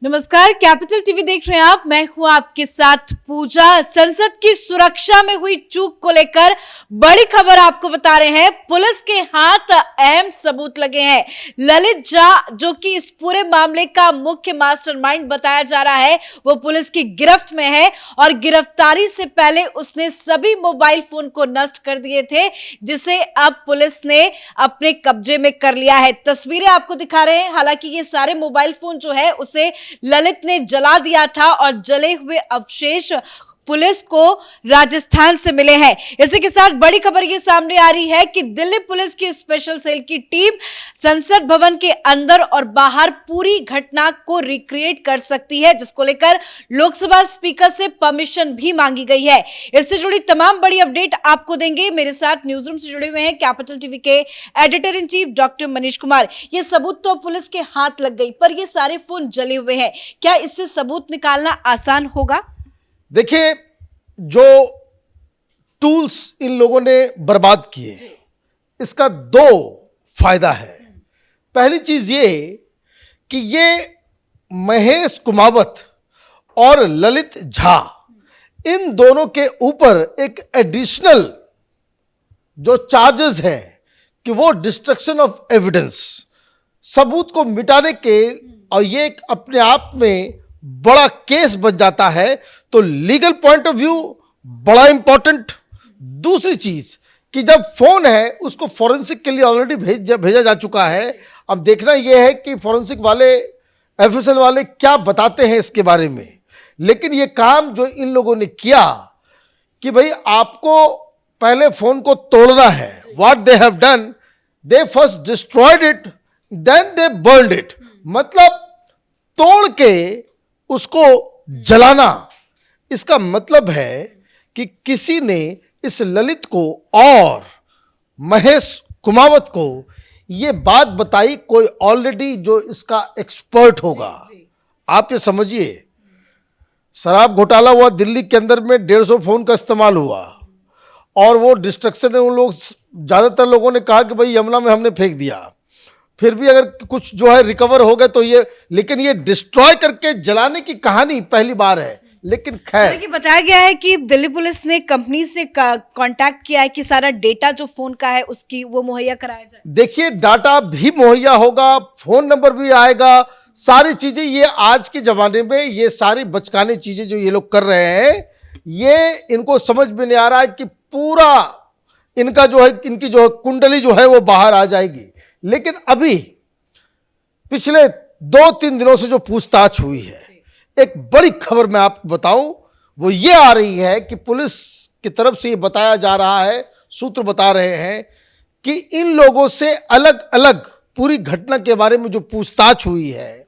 नमस्कार, capital TV देख रहे हैं आप। मैं हूं आपके साथ पूजा। संसद की सुरक्षा में हुई चूक को लेकर बड़ी खबर आपको बता रहे हैं। पुलिस के हाथ अहम सबूत लगे हैं। ललित झा, जो कि इस पूरे मामले का मुख्य मास्टरमाइंड बताया जा रहा है, वो पुलिस की गिरफ्त में है और गिरफ्तारी से पहले उसने सभी मोबाइल फोन को नष्ट कर दिए थे, जिसे अब पुलिस ने अपने कब्जे में कर लिया है। तस्वीरें आपको दिखा रहे हैं। हालांकि ये सारे मोबाइल फोन जो है उसे ललित ने जला दिया था और जले हुए अवशेष पुलिस को राजस्थान से मिले हैं। इसी के साथ बड़ी खबर ये सामने आ रही है कि दिल्ली पुलिस की स्पेशल सेल की टीम संसद भवन के अंदर और बाहर पूरी घटना को रिक्रिएट कर सकती है, जिसको लेकर लोकसभा स्पीकर से परमिशन भी मांगी गई है। इससे जुड़ी तमाम बड़ी अपडेट आपको देंगे। मेरे साथ न्यूज रूम से जुड़े हुए हैं कैपिटल टीवी के editor in chief doctor Manish Kumar. ये सबूत तो पुलिस के हाथ लग गई, पर ये सारे फोन जले हुए हैं। क्या इससे सबूत निकालना आसान होगा? देखिए, जो टूल्स इन लोगों ने बर्बाद किए, इसका दो फायदा है। पहली चीज ये कि ये महेश कुमावत और ललित झा, इन दोनों के ऊपर एक एडिशनल जो चार्जेस हैं कि वो डिस्ट्रक्शन ऑफ एविडेंस, सबूत को मिटाने के, और ये एक अपने आप में बड़ा केस बन जाता है। तो लीगल पॉइंट ऑफ व्यू बड़ा इंपॉर्टेंट। दूसरी चीज कि जब फोन है उसको फॉरेंसिक के लिए ऑलरेडी भेजा जा चुका है। अब देखना यह है कि फॉरेंसिक वाले, एफएसएल वाले क्या बताते हैं इसके बारे में। लेकिन ये काम जो इन लोगों ने किया कि भाई आपको पहले फोन को तोड़ना है, what they have done, they first destroyed it then they burned it. मतलब तोड़ के उसको जलाना। इसका मतलब है कि किसी ने इस ललित को और महेश कुमावत को ये बात बताई, कोई ऑलरेडी जो इसका एक्सपर्ट होगा। आप ये समझिए, शराब घोटाला हुआ दिल्ली के अंदर में, 150 फोन का इस्तेमाल हुआ और वो डिस्ट्रक्शन है। उन लोग, ज़्यादातर लोगों ने कहा कि भाई यमुना में हमने फेंक दिया, फिर भी अगर कुछ जो है रिकवर हो गए तो ये, लेकिन ये डिस्ट्रॉय करके जलाने की कहानी पहली बार है। लेकिन खैर, देखिए, बताया गया है कि दिल्ली पुलिस ने कंपनी से कांटेक्ट किया है कि सारा डेटा जो फोन का है उसकी वो मुहैया कराया जाए। देखिए, डाटा भी मुहैया होगा, फोन नंबर भी आएगा, सारी चीजें। ये आज के जमाने में ये सारी बचकाने चीजें जो ये लोग कर रहे हैं, ये इनको समझ में नहीं आ रहा है कि पूरा इनका जो है, इनकी जो है कुंडली जो है वो बाहर आ जाएगी। लेकिन अभी पिछले 2-3 दिनों से जो पूछताछ हुई है, एक बड़ी खबर मैं आपको बताऊं, वो ये आ रही है कि पुलिस की तरफ से ये बताया जा रहा है, सूत्र बता रहे हैं कि इन लोगों से अलग अलग पूरी घटना के बारे में जो पूछताछ हुई है,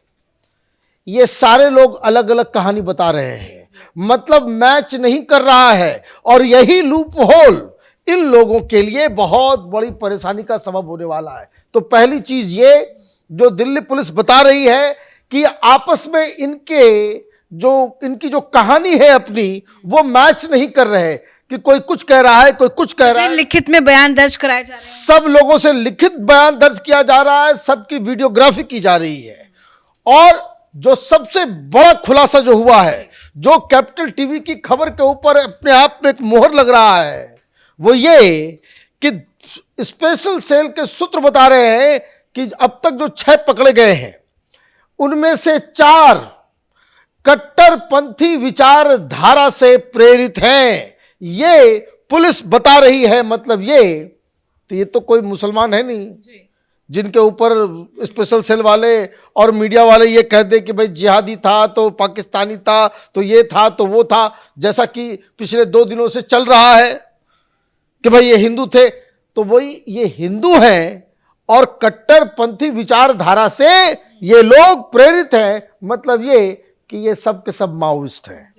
ये सारे लोग अलग अलग कहानी बता रहे हैं। मतलब मैच नहीं कर रहा है, और यही लूप होल इन लोगों के लिए बहुत बड़ी परेशानी का सबब होने वाला है। तो पहली चीज ये जो दिल्ली पुलिस बता रही है कि आपस में इनकी जो कहानी है अपनी, वो मैच नहीं कर रहे, कि कोई कुछ कह रहा है, कोई कुछ कह रहा है। लिखित में बयान दर्ज कराए जा रहे हैं, सब लोगों से लिखित बयान दर्ज किया जा रहा है, सबकी वीडियोग्राफी की जा रही है। और जो सबसे बड़ा खुलासा जो हुआ है, जो कैपिटल टीवी की खबर के ऊपर अपने आप में एक मोहर लग रहा है, वो ये कि स्पेशल सेल के सूत्र बता रहे हैं कि अब तक जो 6 पकड़े गए हैं, उनमें से 4 कट्टरपंथी विचारधारा से प्रेरित हैं। ये पुलिस बता रही है। मतलब ये तो कोई मुसलमान है नहीं जिनके ऊपर स्पेशल सेल वाले और मीडिया वाले ये कह दे कि भाई जिहादी था तो पाकिस्तानी था तो ये था तो वो था, जैसा कि पिछले 2 दिनों से चल रहा है कि भाई ये हिंदू थे। तो वही ये हिंदू हैं और कट्टरपंथी विचारधारा से ये लोग प्रेरित हैं। मतलब ये कि ये सब के सब माओइस्ट हैं,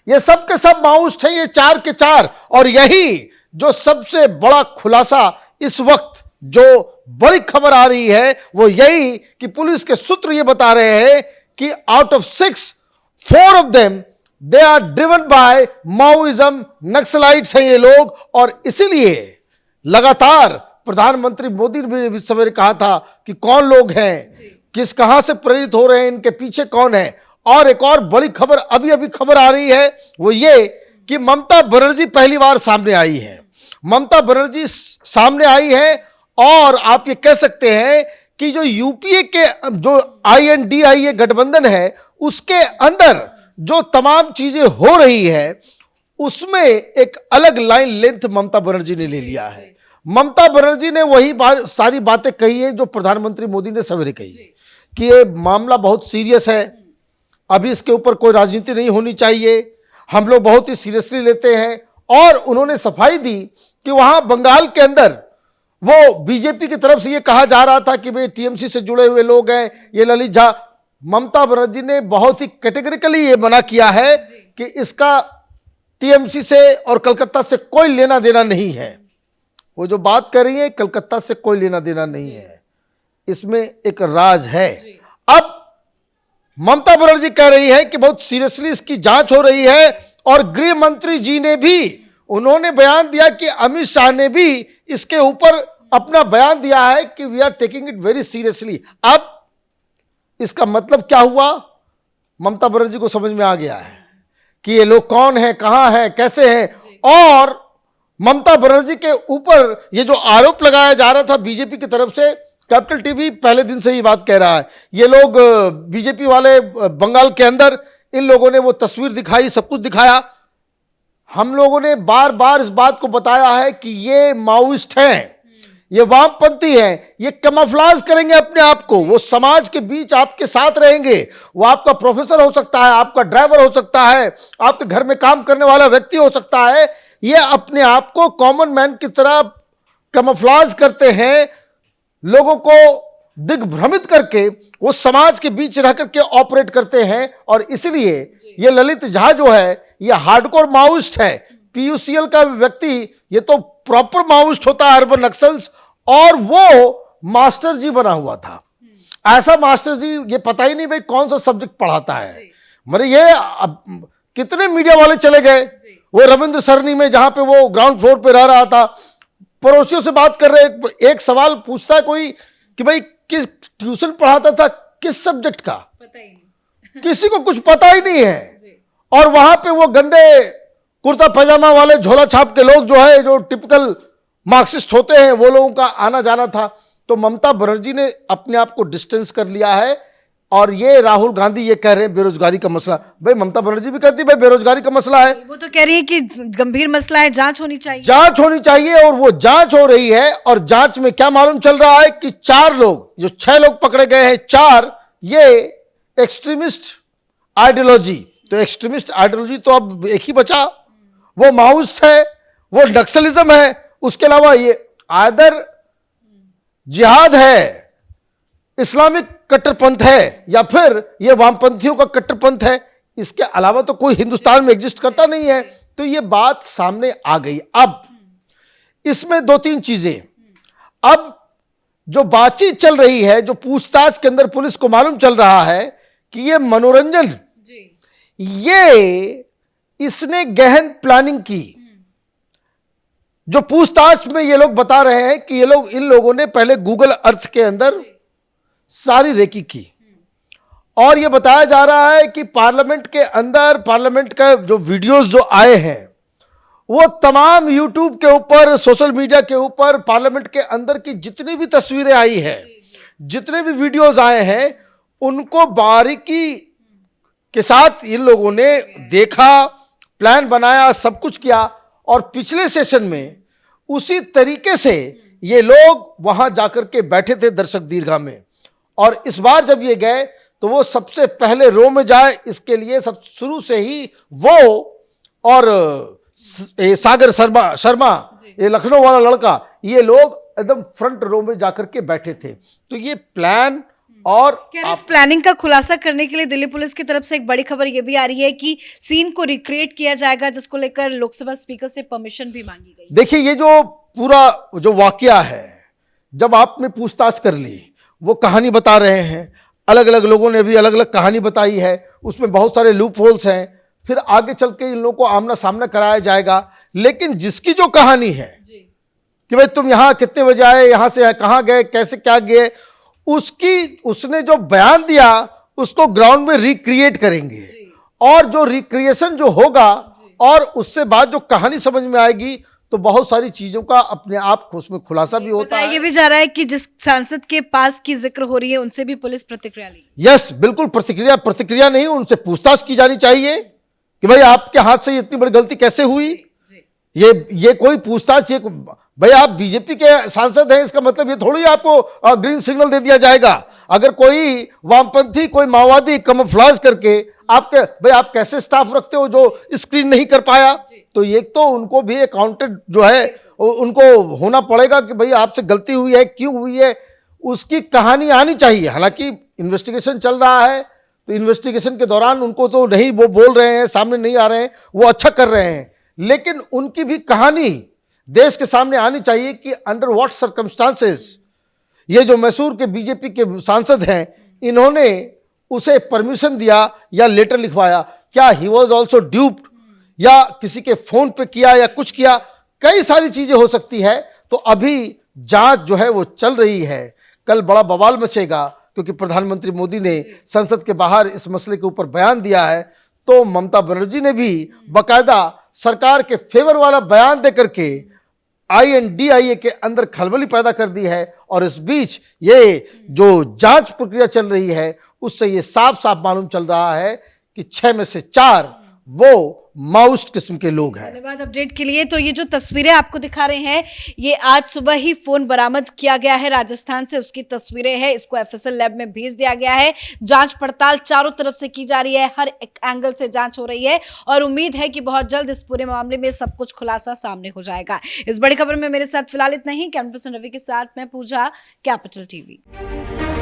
ये सब के सब माओइस्ट हैं, ये 4 के 4। और यही जो सबसे बड़ा खुलासा इस वक्त जो बड़ी खबर आ रही है, वो यही कि पुलिस के सूत्र ये बता रहे हैं कि out of 6, 4 of them they are driven by Maoism, Naxalites हैं ये लोग। और इसीलिए लगातार प्रधानमंत्री मोदी ने भी इस समय कहा था कि कौन लोग हैं किस कहां से प्रेरित हो रहे हैं, इनके पीछे कौन है। और एक और बड़ी खबर अभी अभी खबर आ रही है, वो ये कि ममता बनर्जी पहली बार सामने आई है। ममता बनर्जी सामने आई है और आप ये कह सकते हैं कि जो यूपीए के जो INDIA गठबंधन है उसके अंदर जो तमाम चीजें हो रही है उसमें एक अलग लाइन लेंथ ममता बनर्जी ने ले लिया है। ममता बनर्जी ने वही सारी बातें कही है जो प्रधानमंत्री मोदी ने सवेरे कही कि ये मामला बहुत सीरियस है, अभी इसके ऊपर कोई राजनीति नहीं होनी चाहिए, हम लोग बहुत ही सीरियसली लेते हैं। और उन्होंने सफाई दी कि वहां बंगाल के अंदर वो बीजेपी की तरफ से ये कहा जा रहा था कि भाई TMC से जुड़े हुए लोग हैं, ये ललित झा। ममता बनर्जी ने बहुत ही कैटेगरिकली ये मना किया है कि इसका TMC से और कलकत्ता से कोई लेना देना नहीं है। वो जो बात कर रही है कलकत्ता से कोई लेना देना नहीं है, इसमें एक राज है। अब ममता बनर्जी कह रही है कि बहुत सीरियसली इसकी जांच हो रही है और गृह मंत्री जी ने भी उन्होंने बयान दिया कि अमित शाह ने भी इसके ऊपर अपना बयान दिया है कि we are taking it very seriously. अब इसका मतलब क्या हुआ, ममता बनर्जी को समझ में आ गया है कि ये लोग कौन है, कहां है, कैसे हैं। और ममता बनर्जी के ऊपर ये जो आरोप लगाया जा रहा था बीजेपी की तरफ से, कैपिटल टीवी पहले दिन से ही बात कह रहा है, ये लोग बीजेपी वाले बंगाल के अंदर, इन लोगों ने वो तस्वीर दिखाई, सब कुछ दिखाया। हम लोगों ने बार बार इस बात को बताया है कि ये माओइस्ट हैं, ये वामपंथी हैं, ये कैमोफ्लेज करेंगे अपने आप को, वो समाज के बीच आपके साथ रहेंगे। वो आपका प्रोफेसर हो सकता है, आपका ड्राइवर हो सकता है, आपके घर में काम करने वाला व्यक्ति हो सकता है। ये अपने आप को कॉमन मैन की तरह कैमोफ्लेज करते हैं, लोगों को दिग्भ्रमित करके वो समाज के बीच रह करके ऑपरेट करते हैं। और इसलिए ये ललित झा जो है ये हार्डकोर माओइस्ट है। PUCL का व्यक्ति ये तो प्रॉपर माओइस्ट होता है, अर्बन नक्सल्स, और वो मास्टर जी बना हुआ था। ऐसा मास्टर जी ये पता ही नहीं भाई कौन सा सब्जेक्ट पढ़ाता है। मरे ये कितने मीडिया वाले चले गए, वो रविंद्र सरनी में जहां पे वो ग्राउंड फ्लोर पे रह रहा था, पड़ोसियों से बात कर रहे, एक सवाल पूछता है कोई कि भाई किस ट्यूशन पढ़ाता था, किस सब्जेक्ट का, पता ही नहीं किसी को कुछ पता ही नहीं है। और वहां पे वो गंदे कुर्ता पैजामा वाले झोला छाप के लोग जो है, जो टिपिकल मार्क्सिस्ट होते हैं, वो लोगों का आना जाना था। तो ममता बनर्जी ने अपने आप को डिस्टेंस कर लिया है। और ये राहुल गांधी ये कह रहे हैं बेरोजगारी का मसला, भाई ममता बनर्जी भी कहती है भाई बेरोजगारी का मसला है, वो तो कह रही है कि गंभीर मसला है, जांच होनी चाहिए, जांच होनी चाहिए। और वो जांच हो रही है। और जांच में क्या मालूम चल रहा है कि 4 लोग, जो 6 लोग पकड़े गए हैं, 4 ये एक्सट्रीमिस्ट आइडियोलॉजी, तो एक्सट्रीमिस्ट आइडियोलॉजी तो अब एक ही बचा, वो माओइस्ट है, वो नक्सलिज्म है, उसके अलावा ये आदर जिहाद है, इस्लामिक कट्टरपंथ है, या फिर ये वामपंथियों का कट्टरपंथ है। इसके अलावा तो कोई हिंदुस्तान में एग्जिस्ट करता नहीं है। तो ये बात सामने आ गई। अब इसमें 2-3 चीजें, अब जो बातचीत चल रही है, जो पूछताछ के अंदर पुलिस को मालूम चल रहा है कि ये मनोरंजन, ये इसने गहन प्लानिंग की। जो पूछताछ में ये लोग बता रहे हैं कि ये लोग, इन लोगों ने पहले गूगल अर्थ के अंदर सारी रेकी की, और ये बताया जा रहा है कि पार्लियामेंट के अंदर, पार्लियामेंट का जो वीडियोस जो आए हैं वो तमाम यूट्यूब के ऊपर, सोशल मीडिया के ऊपर, पार्लियामेंट के अंदर की जितनी भी तस्वीरें आई हैं, जितने भी वीडियोस आए हैं, उनको बारीकी के साथ इन लोगों ने देखा, प्लान बनाया, सब कुछ किया। और पिछले सेशन में उसी तरीके से ये लोग वहां जाकर के बैठे थे दर्शक दीर्घा में। और इस बार जब ये गए तो वो सबसे पहले रो में जाए, इसके लिए सब शुरू से ही वो और सागर शर्मा, ये लखनऊ वाला लड़का, ये लोग एकदम फ्रंट रो में जाकर के बैठे थे। तो ये प्लान, और इस प्लानिंग का खुलासा करने के लिए दिल्ली पुलिस की तरफ से एक बड़ी खबर ये भी आ रही है कि सीन को रिक्रिएट किया जाएगा, जिसको लेकर लोकसभा स्पीकर से परमिशन भी मांगी गई। देखिए, ये जो पूरा जो वाकया है, जब आपने पूछताछ कर ली, वो कहानी बता रहे हैं, अलग अलग लोगों ने भी अलग अलग कहानी बताई है, उसमें बहुत सारे लूप होल्स हैं, फिर आगे चल के इन लोगों को आमना सामना कराया जाएगा। लेकिन जिसकी जो कहानी है कि भाई तुम यहाँ कितने बजे आए, यहाँ से कहाँ गए, कैसे क्या गए, उसने जो बयान दिया उसको ग्राउंड में रिक्रिएट करेंगे, और जो रिक्रिएशन जो होगा और उससे बाद जो कहानी समझ में आएगी तो बहुत सारी चीजों का अपने आप उसमें खुलासा भी होता है। ये भी जा रहा है कि जिस सांसद के पास की जिक्र हो रही है उनसे भी पुलिस प्रतिक्रिया ली। यस, बिल्कुल, प्रतिक्रिया नहीं, उनसे पूछताछ की जानी चाहिए कि भाई आपके हाथ से इतनी बड़ी गलती कैसे हुई। ये कोई पूछताछ, ये भाई आप बीजेपी के सांसद हैं, इसका मतलब ये थोड़ी आपको ग्रीन सिग्नल दे दिया जाएगा। अगर कोई वामपंथी, कोई माओवादी कमफ्लाज करके आपके, भाई आप कैसे स्टाफ रखते हो जो स्क्रीन नहीं कर पाया, तो एक तो उनको भी अकाउंटेड जो है उनको होना पड़ेगा कि भाई आपसे गलती हुई है, क्यों हुई है, उसकी कहानी आनी चाहिए। हालांकि इन्वेस्टिगेशन चल रहा है, तो इन्वेस्टिगेशन के दौरान उनको तो नहीं वो बोल रहे हैं, सामने नहीं आ रहे हैं, वो अच्छा कर रहे हैं, लेकिन उनकी भी कहानी देश के सामने आनी चाहिए कि अंडर व्हाट सर्कमस्टांसेस ये जो मैसूर के बीजेपी के सांसद हैं इन्होंने उसे परमिशन दिया या लेटर लिखवाया। क्या ही वॉज ऑल्सो ड्यूप्ड, या किसी के फोन पे किया या कुछ किया, कई सारी चीजें हो सकती है। तो अभी जांच जो है वो चल रही है। कल बड़ा बवाल मचेगा क्योंकि प्रधानमंत्री मोदी ने संसद के बाहर इस मसले के ऊपर बयान दिया है, तो ममता बनर्जी ने भी बाकायदा सरकार के फेवर वाला बयान देकर के INDIA के अंदर खलबली पैदा कर दी है। और इस बीच ये जो जांच प्रक्रिया चल रही है उससे ये साफ साफ मालूम चल रहा है कि 6 में से 4 वो माओइस्ट किस्म के लोग हैं। धन्यवाद अपडेट के लिए। तो ये जो तस्वीरें आपको दिखा रहे हैं, ये आज सुबह ही फोन बरामद किया गया है राजस्थान से, उसकी तस्वीरें हैं। इसको FSL लैब में भेज दिया गया है। जांच पड़ताल चारों तरफ से की जा रही है, हर एक एंगल से जांच हो रही है और उम्मीद है कि बहुत जल्द इस पूरे मामले में सब कुछ खुलासा सामने हो जाएगा। इस बड़ी खबर में मेरे साथ फिलहाल इतना ही। कैमरा पर्सन रवि के साथ मैं पूजा, कैपिटल TV।